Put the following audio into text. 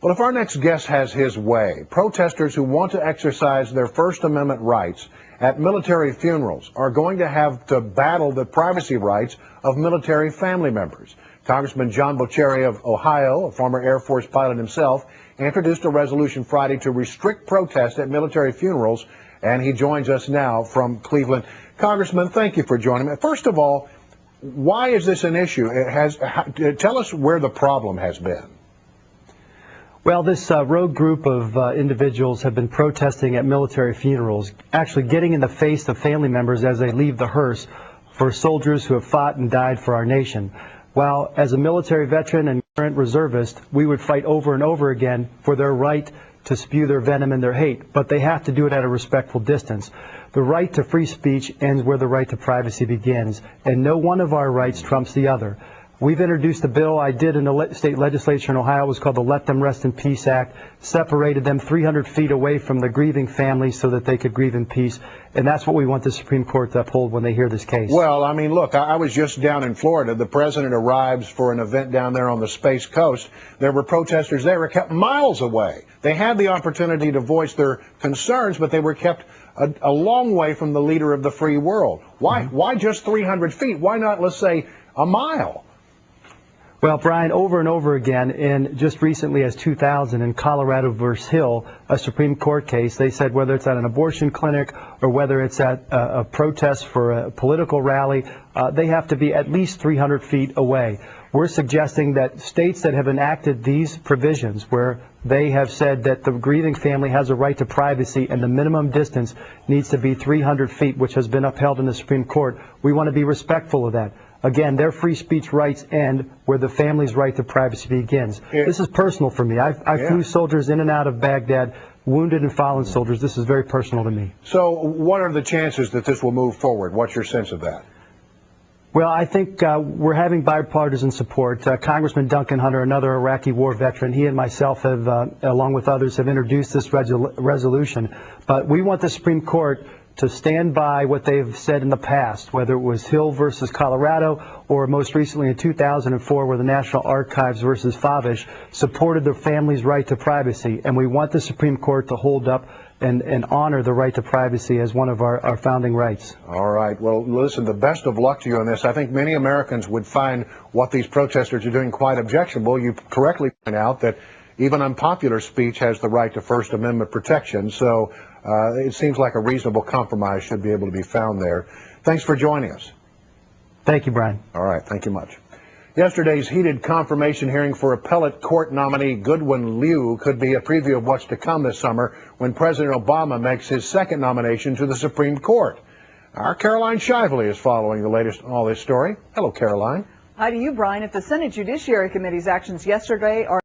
Well, if our next guest has his way, protesters who want to exercise their First Amendment rights at military funerals are going to have to battle the privacy rights of military family members. Congressman John Boccieri of Ohio, a former Air Force pilot himself, introduced a resolution Friday to restrict protest at military funerals, and he joins us now from Cleveland. Congressman, thank you for joining me. First of all, why is this an issue? Tell us where the problem has been. Well, this rogue group of individuals have been protesting at military funerals, actually getting in the face of family members as they leave the hearse for soldiers who have fought and died for our nation. While as a military veteran and current reservist, we would fight over and over again for their right to spew their venom and their hate, but they have to do it at a respectful distance. The right to free speech ends where the right to privacy begins, and no one of our rights trumps the other. We've introduced a bill I did in the state legislature in Ohio. It was called the Let Them Rest in Peace Act, separated them 300 feet away from the grieving families so that they could grieve in peace. And that's what we want the Supreme Court to uphold when they hear this case. Well, I mean, look, I was just down in Florida. The president arrives for an event down there on the Space Coast. There were protesters there were kept miles away. They had the opportunity to voice their concerns, but they were kept a long way from the leader of the free world. Why just 300 feet? Why not, let's say, a mile? Well, Brian, over and over again, and just recently as 2000 in Colorado versus Hill, a Supreme Court case, they said whether it's at an abortion clinic or whether it's at a protest for a political rally, they have to be at least 300 feet away. We're suggesting that states that have enacted these provisions where they have said that the grieving family has a right to privacy and the minimum distance needs to be 300 feet, which has been upheld in the Supreme Court, we want to be respectful of that. Again, their free speech rights end where the family's right to privacy begins. This is personal for me. I flew soldiers in and out of Baghdad, wounded and fallen soldiers. This is very personal to me. So what are the chances that this will move forward? What's your sense of that? Well, I think we're having bipartisan support. Congressman Duncan Hunter, another Iraqi war veteran, he and myself have, along with others, have introduced this resolution. But we want the Supreme Court to stand by what they've said in the past, whether it was Hill versus Colorado or most recently in 2004 where the National Archives versus Favish supported the family's right to privacy. And we want the Supreme Court to hold up and honor the right to privacy as one of our founding rights. All right. Well, listen, the best of luck to you on this. I think many Americans would find what these protesters are doing quite objectionable. You correctly point out that even unpopular speech has the right to First Amendment protection. So it seems like a reasonable compromise should be able to be found there. Thanks for joining us. Thank you, Brian. All right. Thank you much. Yesterday's heated confirmation hearing for appellate court nominee Goodwin Liu could be a preview of what's to come this summer when President Obama makes his second nomination to the Supreme Court. Our Caroline Shively is following the latest on all this story. Hello, Caroline. Hi to you, Brian. If the Senate Judiciary Committee's actions yesterday are